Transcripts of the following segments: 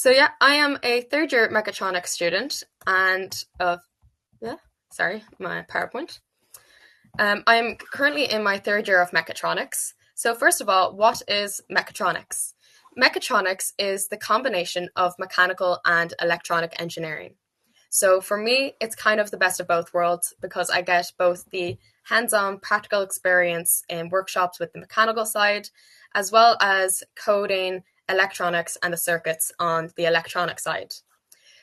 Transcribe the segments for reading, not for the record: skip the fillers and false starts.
So yeah, I am a third year mechatronics student, and sorry, my PowerPoint. I am currently in my third year of mechatronics. So first of all, what is mechatronics? Mechatronics is the combination of mechanical and electronic engineering. So for me, it's kind of the best of both worlds because I get both the hands-on practical experience in workshops with the mechanical side, as well as coding, electronics, and the circuits on the electronic side.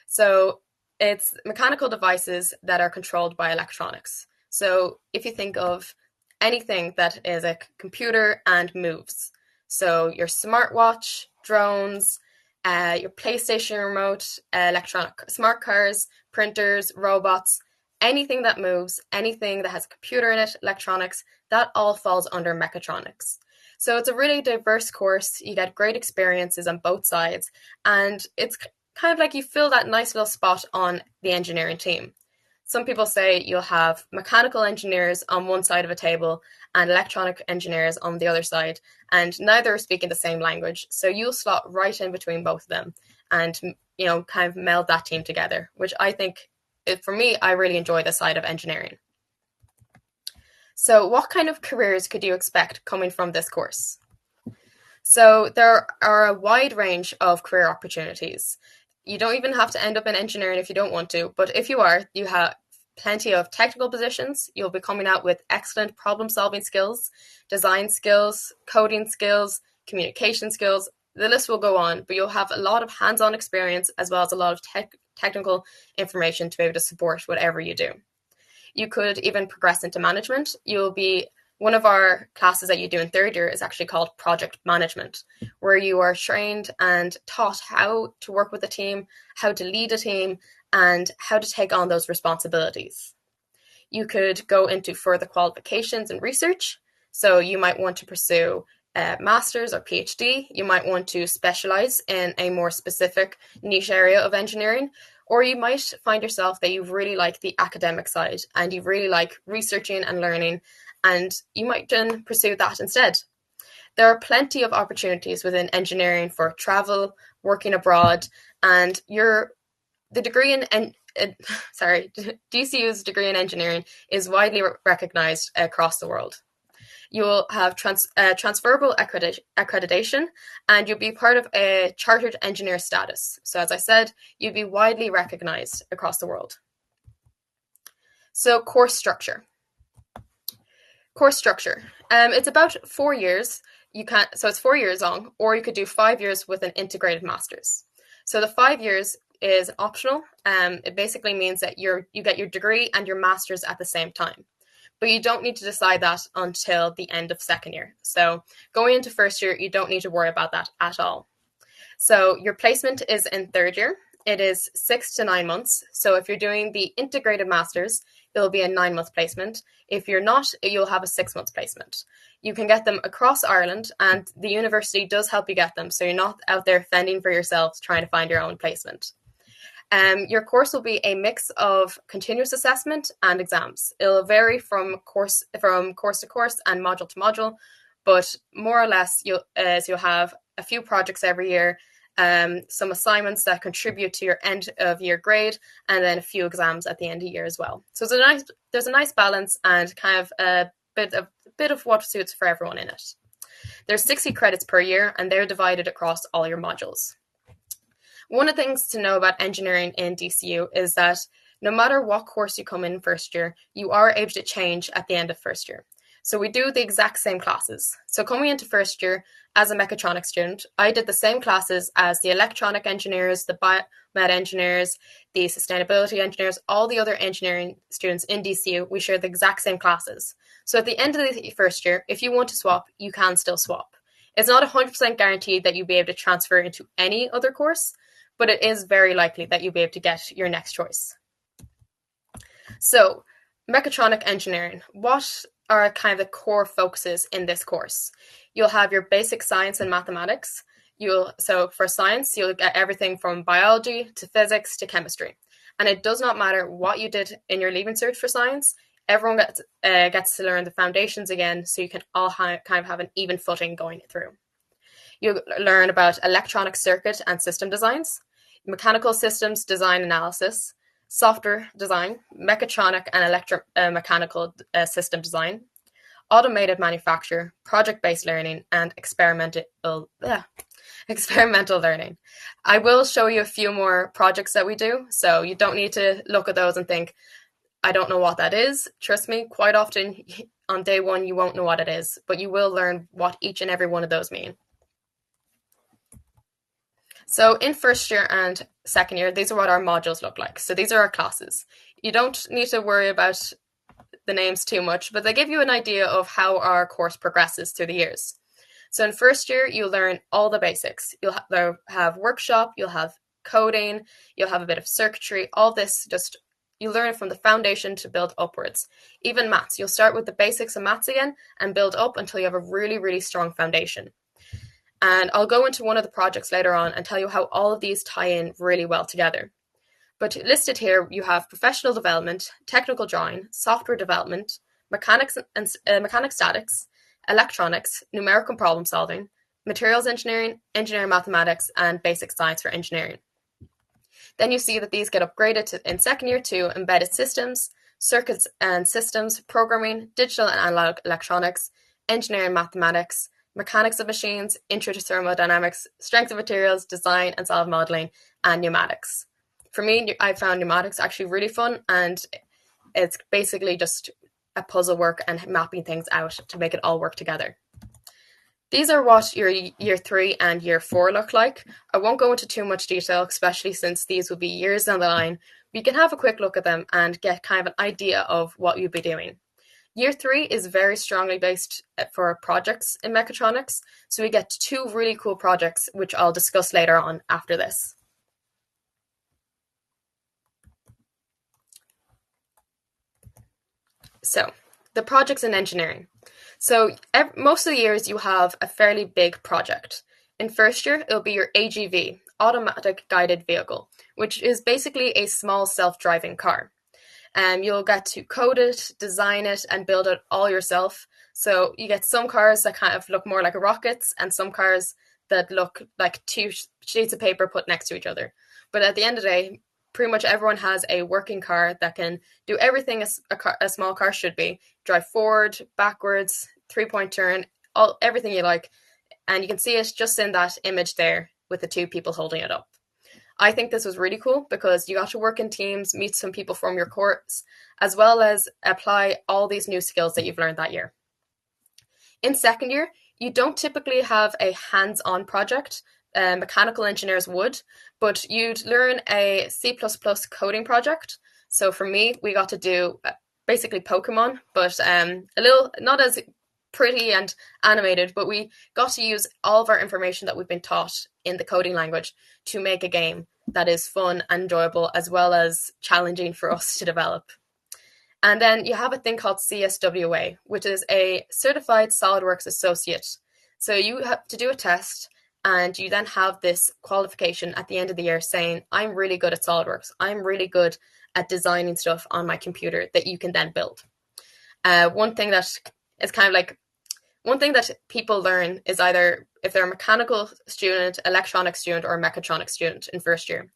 So it's mechanical devices that are controlled by electronics. So if you think of anything that is a computer and moves, so your smartwatch, drones, your PlayStation remote, electronic smart cars, printers, robots, anything that moves, anything that has a computer in it, electronics, that all falls under mechatronics. So it's a really diverse course. You get great experiences on both sides, and it's kind of like you fill that nice little spot on the engineering team. Some people say you'll have mechanical engineers on one side of a table and electronic engineers on the other side, and neither are speaking the same language. So you'll slot right in between both of them and, kind of meld that team together, which I think, for me, I really enjoy the side of engineering. So what kind of careers could you expect coming from this course? So there are a wide range of career opportunities. You don't even have to end up in engineering if you don't want to, but if you are, you have plenty of technical positions. You'll be coming out with excellent problem-solving skills, design skills, coding skills, communication skills. The list will go on, but you'll have a lot of hands-on experience as well as a lot of technical information to be able to support whatever you do. You could even progress into management. You'll be One of our classes that you do in third year is actually called project management, where you are trained and taught how to work with a team, how to lead a team, and how to take on those responsibilities. You could go into further qualifications and research. So you might want to pursue a master's or PhD. You might want to specialize in a more specific niche area of engineering, or you might find yourself that you really like the academic side and you really like researching and learning, and you might then pursue that instead. There are plenty of opportunities within engineering for travel, working abroad, and DCU's degree in engineering is widely recognized across the world. You'll have transferable accreditation, and you'll be part of a chartered engineer status. So as I said, you'd be widely recognized across the world. So course structure. It's about 4 years. So it's 4 years long, or you could do 5 years with an integrated master's. So the 5 years is optional. It basically means that you get your degree and your master's at the same time. But you don't need to decide that until the end of second year. So going into first year, you don't need to worry about that at all. So your placement is in third year. It is 6 to 9 months. So if you're doing the integrated masters, it'll be a 9-month placement. If you're not, you'll have a 6-month placement. You can get them across Ireland, and the university does help you get them. So you're not out there fending for yourselves trying to find your own placement. Your course will be a mix of continuous assessment and exams. It'll vary from course to course and module to module, but more or less you'll have a few projects every year, some assignments that contribute to your end of year grade, and then a few exams at the end of the year as well. So there's a nice balance and kind of a bit of what suits for everyone in it. There's 60 credits per year, and they're divided across all your modules. One of the things to know about engineering in DCU is that no matter what course you come in first year, you are able to change at the end of first year. So we do the exact same classes. So coming into first year as a mechatronics student, I did the same classes as the electronic engineers, the biomed engineers, the sustainability engineers, all the other engineering students in DCU. We share the exact same classes. So at the end of the first year, if you want to swap, you can still swap. It's not 100% guaranteed that you'll be able to transfer into any other course, but it is very likely that you'll be able to get your next choice. So, mechatronic engineering. What are kind of the core focuses in this course? You'll have your basic science and mathematics. So for science, you'll get everything from biology to physics to chemistry. And it does not matter what you did in your Leaving Cert for science. Everyone gets to learn the foundations again, so you can all kind of have an even footing going through. You'll learn about electronic circuit and system designs. mechanical systems design analysis, software design, mechatronic and electromechanical system design, automated manufacture, project-based learning, and experimental learning. I will show you a few more projects that we do, so you don't need to look at those and think, I don't know what that is. Trust me, quite often on day one you won't know what it is, but you will learn what each and every one of those mean. So in first year and second year, these are what our modules look like. So these are our classes. You don't need to worry about the names too much, but they give you an idea of how our course progresses through the years. So in first year, you'll learn all the basics. You'll have workshop, you'll have coding, you'll have a bit of circuitry, all this just, you learn it from the foundation to build upwards. Even maths, you'll start with the basics of maths again and build up until you have a really, really strong foundation. And I'll go into one of the projects later on and tell you how all of these tie in really well together. But listed here, you have professional development, technical drawing, software development, mechanics statics, electronics, numerical problem solving, materials engineering, engineering mathematics, and basic science for engineering. Then you see that these get upgraded in second year to embedded systems, circuits and systems, programming, digital and analog electronics, engineering mathematics, mechanics of machines, intro to thermodynamics, strength of materials, design and solid modeling, and pneumatics. For me, I found pneumatics actually really fun, and it's basically just a puzzle work and mapping things out to make it all work together. These are what your year 3 and year 4 look like. I won't go into too much detail, especially since these will be years down the line. You can have a quick look at them and get kind of an idea of what you'll be doing. Year 3 is very strongly based for projects in mechatronics, so we get 2 really cool projects, which I'll discuss later on after this. So, the projects in engineering. So, most of the years you have a fairly big project. In first year, it'll be your AGV, Automatic Guided Vehicle, which is basically a small self-driving car. You'll get to code it, design it, and build it all yourself. So you get some cars that kind of look more like rockets and some cars that look like 2 sheets of paper put next to each other. But at the end of the day, pretty much everyone has a working car that can do everything a small car should be. Drive forward, backwards, 3-point turn, everything you like. And you can see it just in that image there with the 2 people holding it up. I think this was really cool because you got to work in teams, meet some people from your course, as well as apply all these new skills that you've learned that year. In second year, you don't typically have a hands-on project. Mechanical engineers would, but you'd learn a C++ coding project. So for me, we got to do basically Pokemon, but a little, not as pretty and animated, but we got to use all of our information that we've been taught in the coding language to make a game that is fun and enjoyable, as well as challenging for us to develop. And then you have a thing called CSWA, which is a Certified SolidWorks Associate. So you have to do a test, and you then have this qualification at the end of the year saying, I'm really good at SolidWorks. I'm really good at designing stuff on my computer that you can then build. One thing that people learn is either if they're a mechanical student, electronic student, or a mechatronic student in first year.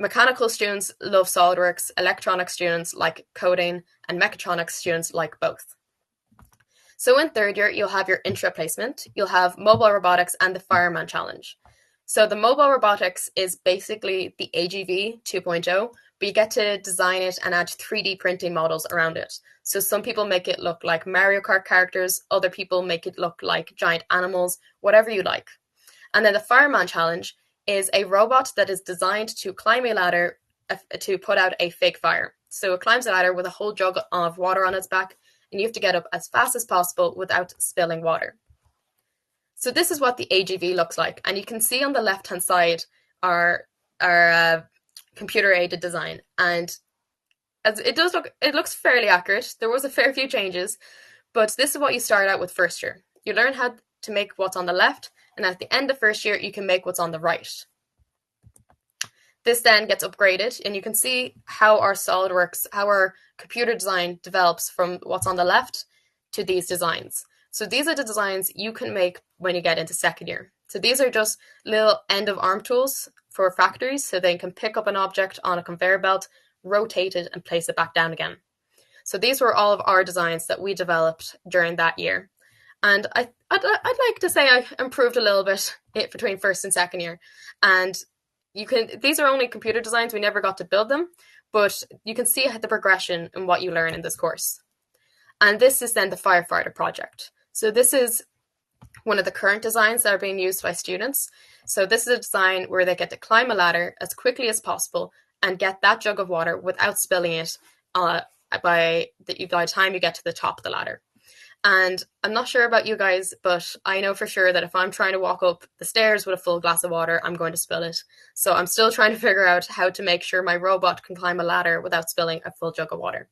Mechanical students love SolidWorks, electronic students like coding, and mechatronic students like both. So in third year, you'll have your intro placement, you'll have mobile robotics and the fireman challenge. So the mobile robotics is basically the AGV 2.0, but you get to design it and add 3D printing models around it. So some people make it look like Mario Kart characters, other people make it look like giant animals, whatever you like. And then the fireman challenge is a robot that is designed to climb a ladder to put out a fake fire. So it climbs a ladder with a whole jug of water on its back, and you have to get up as fast as possible without spilling water. So this is what the AGV looks like, and you can see on the left-hand side our computer-aided design, and as it looks fairly accurate. There was a fair few changes, but this is what you start out with first year. You learn how to make what's on the left, and at the end of first year, you can make what's on the right. This then gets upgraded, and you can see how our SolidWorks, how our computer design develops from what's on the left to these designs. So these are the designs you can make when you get into second year. So these are just little end of arm tools for factories so they can pick up an object on a conveyor belt, rotate it, and place it back down again. So these were all of our designs that we developed during that year. And I'd like to say I improved a little bit between first and second year. And these are only computer designs, we never got to build them, but you can see the progression in what you learn in this course. And this is then the firefighter project. So this is one of the current designs that are being used by students. So this is a design where they get to climb a ladder as quickly as possible and get that jug of water without spilling it by the time you get to the top of the ladder. And I'm not sure about you guys, but I know for sure that if I'm trying to walk up the stairs with a full glass of water, I'm going to spill it. So I'm still trying to figure out how to make sure my robot can climb a ladder without spilling a full jug of water.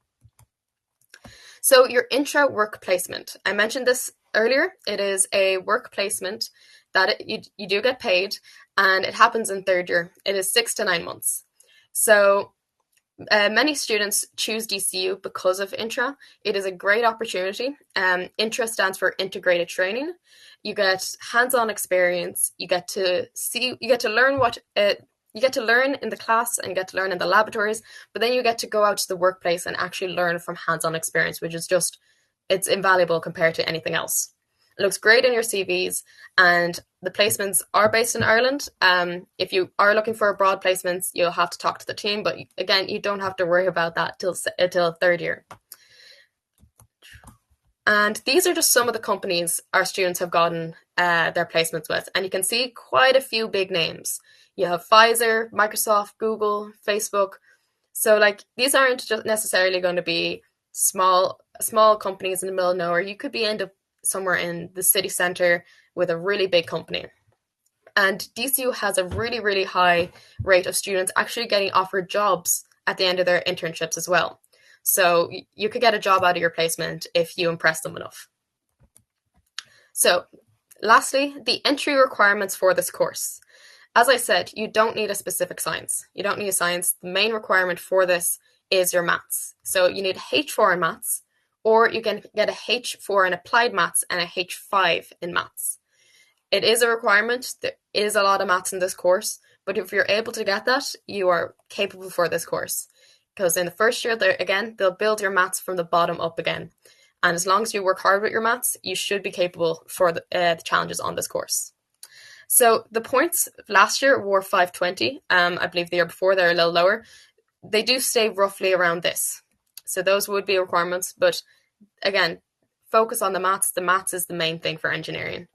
So your intra work placement. I mentioned this earlier. It is a work placement that you do get paid, and it happens in third year. It is 6 to 9 months. So many students choose DCU because of Intra. It is a great opportunity. Intra stands for integrated training. You get hands-on experience. You get to learn you get to learn in the class and get to learn in the laboratories, but then you get to go out to the workplace and actually learn from hands-on experience, which is it's invaluable compared to anything else. It looks great in your CVs, and the placements are based in Ireland. If you are looking for abroad placements, you'll have to talk to the team, but again, you don't have to worry about that till third year. And these are just some of the companies our students have gotten their placements with, and you can see quite a few big names. You have Pfizer, Microsoft, Google, Facebook. So these aren't just necessarily going to be small companies in the middle of nowhere. You could end up somewhere in the city centre with a really big company. And DCU has a really, really high rate of students actually getting offered jobs at the end of their internships as well. So you could get a job out of your placement if you impress them enough. So lastly, the entry requirements for this course. As I said, you don't need a specific science. You don't need a science. The main requirement for this is your maths. So you need H4 in maths, or you can get a H4 in applied maths and a H5 in maths. It is a requirement. There is a lot of maths in this course, but if you're able to get that, you are capable for this course. Because in the first year, they'll build your maths from the bottom up again. And as long as you work hard with your maths, you should be capable for the challenges on this course. So the points last year were 520. I believe the year before they're a little lower. They do stay roughly around this. So those would be requirements, but again, focus on the maths. The maths is the main thing for engineering.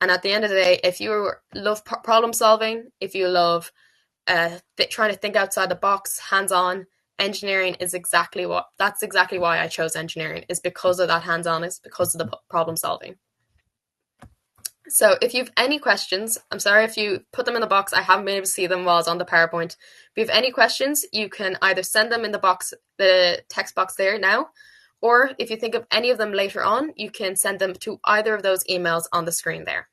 And at the end of the day, if you love problem solving, if you love trying to think outside the box, hands-on, engineering is exactly why I chose engineering, is because of that hands-on, is because of the problem solving. So if you have any questions, I'm sorry if you put them in the box, I haven't been able to see them while I was on the PowerPoint. If you have any questions, you can either send them in the text box there now, or if you think of any of them later on, you can send them to either of those emails on the screen there.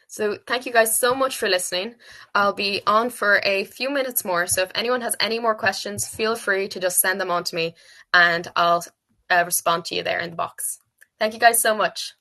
So thank you guys so much for listening. I'll be on for a few minutes more, so if anyone has any more questions, feel free to just send them on to me and I'll respond to you there in the box. Thank you guys so much.